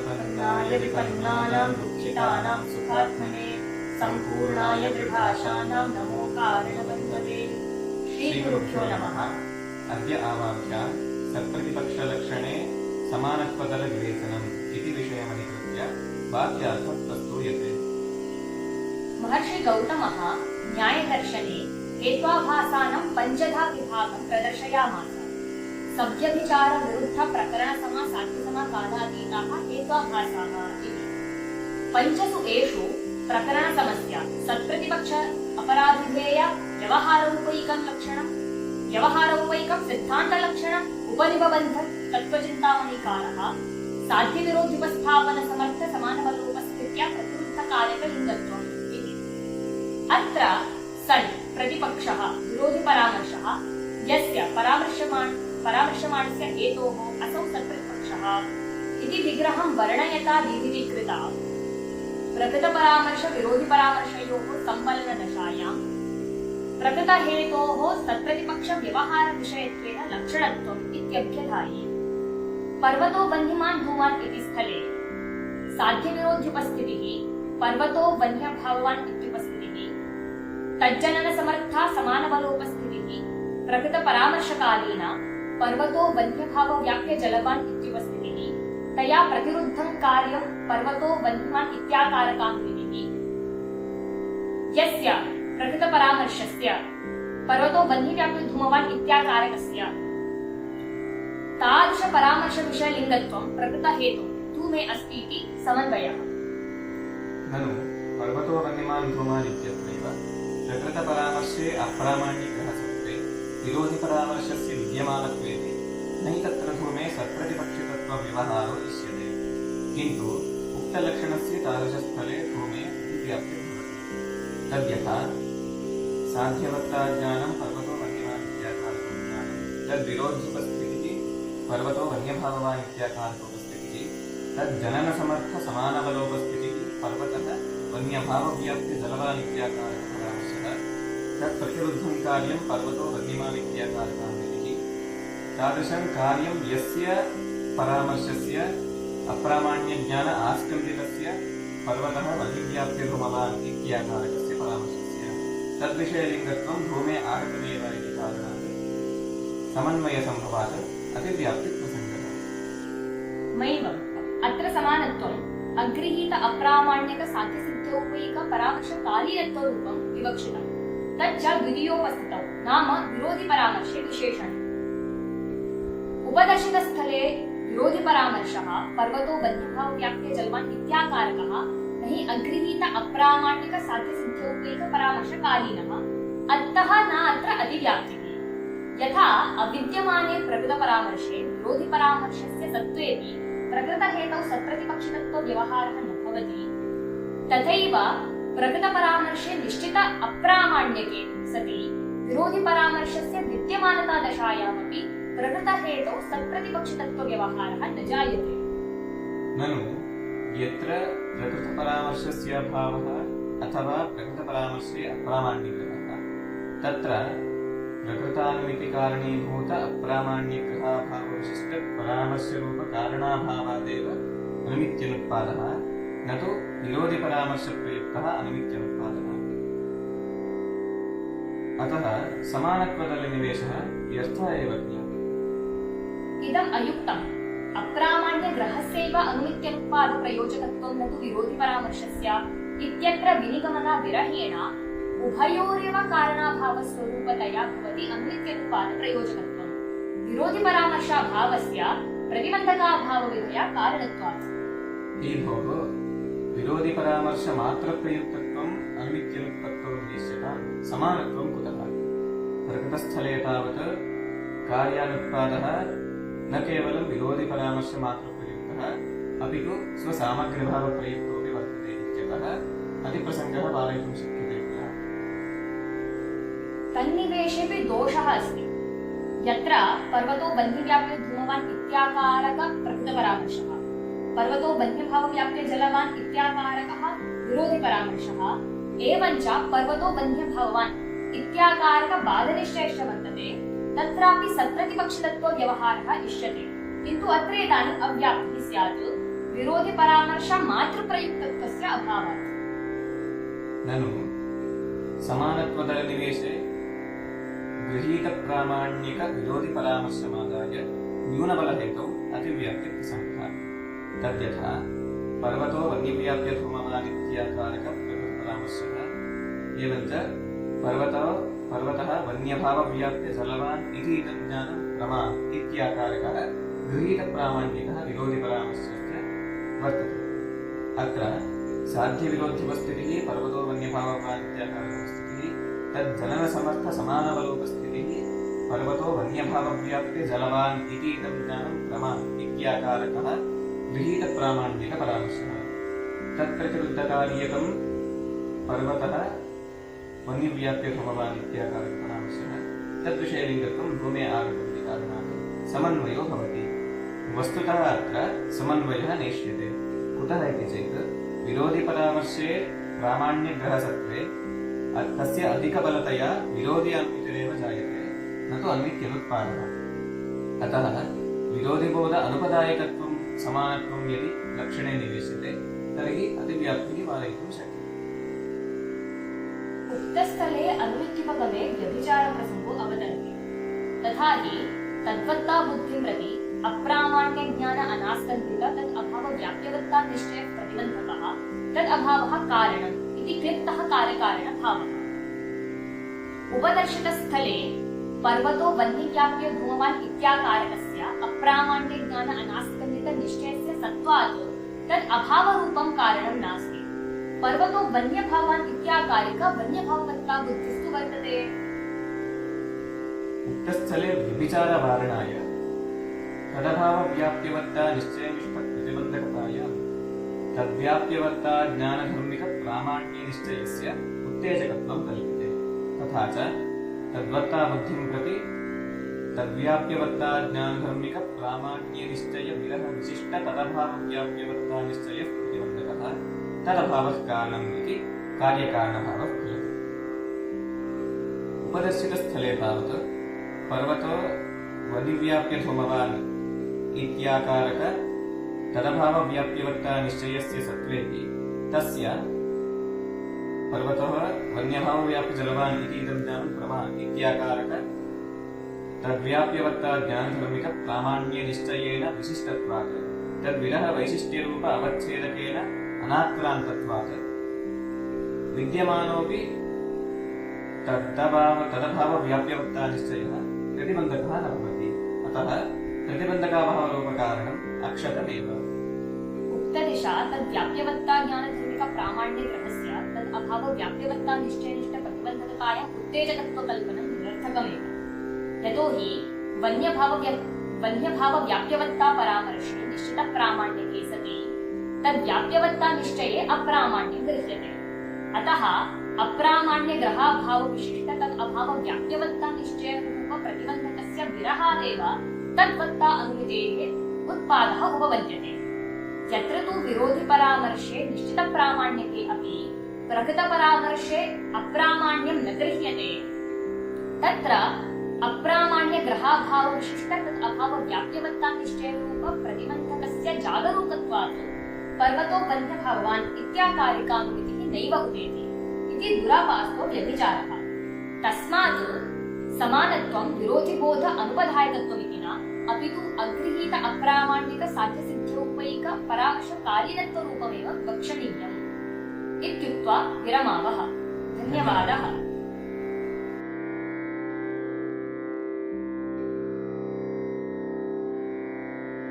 प्रपन्नाय विपन्नानां दुःखितानां सुखात्मने सम्पूर्णाय दृढाशानां नमो कारणबन्धवे। श्रीगुरुभ्यो नमः। अद्य आवाभ्यां सत्प्रतिपक्षलक्षणे समानत्वदलविवेचनम् इति विषयमधिकृत्य वाक्यार्थः प्रस्तूयते। महर्षि गौतमः न्यायदर्शने हेत्वाभासानां पञ्चधा विभागं प्रदर्शयामास। सभ्यभिचार विरुद्ध प्रकरणसमा साध्यसमा कालातीताः हेत्वाभासाः इति। पञ्चसु एषु प्रकरणसमस्या सत्प्रतिपक्ष अपराधिधेय व्यवहारोपैकं लक्षणं, व्यवहारोपैकं सिद्धान्तलक्षणम्, उपनिबन्ध तत्त्वचिन्तामणिकारः, साध्यविरोध्युपस्थापन समर्थ समानबलोपस्थित्या प्रतिरुद्धकारकलिङ्गत्वम् इति। अत्र सन् प्रतिपक्षः विरोधिपरामर्शः यस्य परामर्शमाणस्य हेतोः असौ सत्प्रतिपक्षः इति विग्रहं वर्णयता विधिकृता प्रकृतपरामर्श विरोधिपरामर्शयोः सम्पलनदशायां प्रकृतहेतोः सत्प्रतिपक्ष व्यवहारविषयत्वेन लक्षणत्वम् इत्यभ्यधायि पर्वतो वह्निमान् धूमान् इति स्थले साध्यविरोध्युपस्थितिः, पर्वतो वह्न्यभावान् इत्युपस्थितिः, तज्जननसमर्था समानबलोपस्थितिः, प्रकृतपरामर्शकालीना पर्वतो वह्न्यभावव्याप्यजलवान् इत्युपस्थितिः, तया प्रतिरुद्धं कार्यं पर्वतो वह्निमान् इत्याकारकाङ्कृतिः, यस्य प्रकृतपरामर्शस्य पर्वतो वह्निव्याप्यधूमवान् इत्याकारकस्य तादृशपरामर्शविषयलिङ्गत्वं प्रकृतहेतुः धूमे अस्ति इति समन्वयः। ननु पर्वतो वह्निमान् धूमान् इत्यत्रैव प्रकृतपरामर्शे अप्रामाण्यिकः सत्त्वे विरोधिपरामर्शस्य विद्यमानत्वेति नहि तत्र धूमे सत्प्रतिपक्षितत्वव्यवहारो इष्यते। किन्तु उक्तलक्षणस्य तादृशस्थले धूमे व्याप्तिर्भवति। तद्यथा साध्यवत्ताज्ञानं पर्वतो वह्निमान् इत्याकारकं ज्ञानं, तद्विरोध्युपस्थितिः पर्वतो वह्न्यभाववान् इत्याकारकोपस्थितिः, तज्जननसमर्थ समानबलोपस्थितिः पर्वतः वह्न्यभावव्याप्तिजलवान् इत्याकारकपरामर्शः, तत्प्रतिरुद्धं कार्यं पर्वतो वह्निमान् इत्याकारकाङ्कृतिः, तादृशं कार्यं यस्य परामर्शस्य अप्रामाण्यज्ञान आस्कन्दितस्य पर्वतः वह्निव्याप्तिर्भूमवान् इत्याकारकस्य परामर्शस्य तद्विषयलिङ्गत्वं धूमे आगतमेव इति कारणात् समन्वयसम्भवात् अतिव्याप्तिप्रसङ्गः। मैवम् अत्र समानत्वम् अगृहीत अप्रामाण्यक साध्यसिद्धौपैक परामर्शकालीनत्वरूपं विवक्षितम्। तच्च द्वितीयोपस्थितौ नाम विरोधिपरामर्शे विशेषणे। उपदर्शितस्थले विरोधिपरामर्शः पर्वतो वह्निभावव्याप्यजलवान् इत्याकारकः नहि अगृहीत अप्रामाण्यक साध्यसिद्धौपैक परामर्शकालीनः, अतः न अत्र अतिव्याप्तिः। यथा अविद्यमाने प्रकृतपरामर्शे विरोधिपरामर्शस्य सत्त्वेपि प्रकृतहेतौ सत्प्रतिपक्षितत्वव्यवहारः न भवति, तथैव प्रकृतपरामर्शे निश्चित अप्रामाण्यके सति विरोधिपरामर्शस्य विद्यमानतादशायामपि प्रकृतहेतौ सत्प्रतिपक्षितत्वव्यवहारः न जायते। ननु यत्र प्रकृतपरामर्शस्याभावः अथवा प्रकृतपरामर्शे अप्रामाण्यग्रहः, तत्र प्रकृतानुमितिकारणीभूत अप्रामाण्यग्रहाभावविशिष्टपरामर्शरूपकारणाभावादेव अनुमित्यनुत्पादः, न तु विरोधिपरामर्शप्रयुक्तः अनुमित्यनुत्पादः। अतः समानत्वदलनिवेशः व्यर्थः एव ज्ञातः। इदम् अयुक्तम्। अप्रामाण्यग्रहस्यैव अनुमित्यनुत्पादप्रयोजकत्वं न तु विरोधिपरामर्शस्य इत्यत्र विनिगमनाविरहेण उभयोरेव कारणाभावस्वरूपतया भवति अनुमित्यनुत्पादप्रयोजकत्वम्। विरोधिपरामर्शाभावस्य प्रतिबन्धकाभावविधया कारणत्वात्। हे भोः, विरोधिपरामर्शमात्रप्रयुक्तत्वम् अनुमित्यनुत्पत्तौ निश्चितान् समानत्वं कुतः? प्रकृतस्थले तावत् कार्यानुत्पादः न केवलं विरोधिपरामर्शमात्रप्रयुक्तः अपि तु स्वसामग्र्यभावप्रयुक्तोऽपि वर्तते इत्यतः अतिप्रसङ्गः पालयितुं शक्यते किल? तन्निवेशेऽपि दोषः अस्ति। यत्र पर्वतो वह्निव्याप्यधूमवान् इत्याकारक प्रकृतपरामर्शः, पर्वतो वह्निभावव्याप्यजलवान् इत्याकारकः विरोधिपरामर्शः, एवञ्च पर्वतो वह्निभाववान् इत्याकारकबाधनिश्चयश्च वर्तते, तत्रापि सत्प्रतिपक्षितत्वव्यवहारः इष्यते। किन्तु अत्र इदानीम् अव्याप्तिः स्यात्। विरोधिपरामर्शमात्रप्रयुक्तत्वस्य अभावात्। ननु समानत्वदनिवेशे गृहीतप्रामाण्यिकविरोधिपरामर्शमादाय न्यूनबलहेतौ अतिव्याप्तिप्रसङ्गः। तद्यथा पर्वतो वह्निव्याप्यधूमवानित्याकारकप्रकृतिपरामर्शः, एवञ्च पर्वतः वन्यभावव्याप्यजलवान् इति इदं ज्ञानं प्रमा इत्याकारकः गृहीतप्रामाण्यिकः विरोधिपरामर्शश्च वर्तते। अत्र साध्यविरोध्यवस्थितिः पर्वतो वन्यभाववान् इत्याकारकवस्थितिः, तज्जननसमर्थसमानबलोपस्थितिः पर्वतो वन्यभावव्याप्यजलवान् इति इदं ज्ञानं प्रमा इत्याकारकः गृहीतप्रामाण्यिकपरामर्शः। तत्प्रतिरुद्धकार्यकं पर्वतः वन्यव्याप्यधूमवान् इत्याकारकपरामर्शः, तद्विषयलिङ्गत्वं धूमे आगतमिति कारणात् समन्वयो भवति। वस्तुतः अत्र समन्वयः नेष्यते। कुतः इति चेत् विरोधिपरामर्शे प्रामाण्यग्रहसत्त्वे तस्य अधिकबलतया विरोधि अन्वितिरेव जायते, न तु अन्वित्यनुत्पादः। अतः विरोधिबोध अनुपदायकत्वं समानत्वं यदि लक्षणे निवेश्यते तर्हि अतिव्याप्तिः वारयितुं शक्यते। उक्तस्थले अनुमित्युपगमे व्यभिचारप्रसङ्गो अवतरति। तथा हि तद्वत्ता बुद्धिं प्रति अप्रामाण्यज्ञान अनास्कन्धित तद् अभावव्याप्यवत्ता निश्चयः प्रतिबन्धकः, तद् अभावः कारणम् इति क्लिप्तः कार्यकारणभावः। उपदर्शितस्थले पर्वतो वह्निव्याप्य धूमवान् इत्याकारकस्य अप्रामाण्यज्ञान अनास्कन्धित निश्चयस्य सत्त्वात् तद् अभावरूपं कारणं नास्ति। पर्वतो वन्यभावान् इत्याकारक वन्यभाववत्ता बुद्धिस्तु वर्तते। उक्तस्थले व्यभिचारवारणाय तदभावव्याप्यवत्ता निश्चयनिष्ठप्रतिबन्धकतायां तद्व्याप्यवत्ता ज्ञानधर्मिकप्रामाण्यनिश्चयस्य उत्तेजकत्वं कल्प्यते। तथा च तद्वत्ता बुद्धिं प्रति तद्व्याप्यवत्ता ज्ञानधर्मिकप्रामाण्यनिश्चयविरहविशिष्ट तदभावव्याप्यवत्ता निश्चयः प्रतिबन्धकः, तदभावः कारणम् इति कार्यकारणभावः क्रियते। उपदर्शितस्थले तावत् पर्वतो वह्निव्याप्यधूमवान् इत्याकारक तदभावव्याप्यवत्ता निश्चयस्य सत्त्वेऽपि तस्य पर्वतः वन्यभावव्याप्यजलवान् इति इदं ज्ञानं प्रमा इत्याकारक तद्व्याप्यवत्ता ज्ञानधर्मिकप्रामाण्यनिश्चयेन विशिष्टत्वात् तद्विरहवैशिष्ट्यरूप अवच्छेदकेन अनाक्रान्तत्वात् विद्यमानोऽपि तदभावव्याप्यवत्ता निश्चयः प्रतिबन्धकः न भवति। अतः प्रतिबन्धकाभावरूपकारणम् अक्षतमेव। उक्तदिशा तद्व्याप्यवत्ता ज्ञानधर्मिकप्रामाण्यग्रहस्य तद् अभावव्याप्यवत्ता निश्चयनिष्ठप्रतिबन्धकतायाम् उत्तेजकत्वकल्पनं निरर्थकमेव। यतो हि वन्यभावव्याप्यवत्ता परामर्शे निश्चितप्रामाण्यके सति तद्व्याप्यवत्ता निश्चये अप्रामाण्यं गृह्यते। अतः अप्रामाण्यग्रहाभावविशिष्ट तद् अभावव्याप्यवत्ता निश्चयरूपप्रतिबन्धकस्य विरहादेव तद्वत्ता अनुमितेः उत्पादः उपपद्यते। यत्र तु विरोधिपरामर्शे निश्चितप्रामाण्यके अपि प्रकृतपरामर्शे अप्रामाण्यं न गृह्यते, तत्र अप्रामाण्यग्रहाभावविशिष्ट तद् अभावव्याप्यवत्ता निश्चयरूपप्रतिबन्धकस्य जागरूकत्वात् पर्वतो वन्यभावान् इत्याकारकानुमितिः नैव उदेति इति दुरापास्तो व्यभिचारः। तस्मात् समानत्वं विरोधिबोध अनुपधायकत्वमिति न, अपि तु अगृहीत अप्रामाण्यक साध्यसिद्ध्यौपैक परामर्शकालीनत्वरूपमेव वक्षणीयम् इत्युक्त्वा विरमावः। धन्यवादः।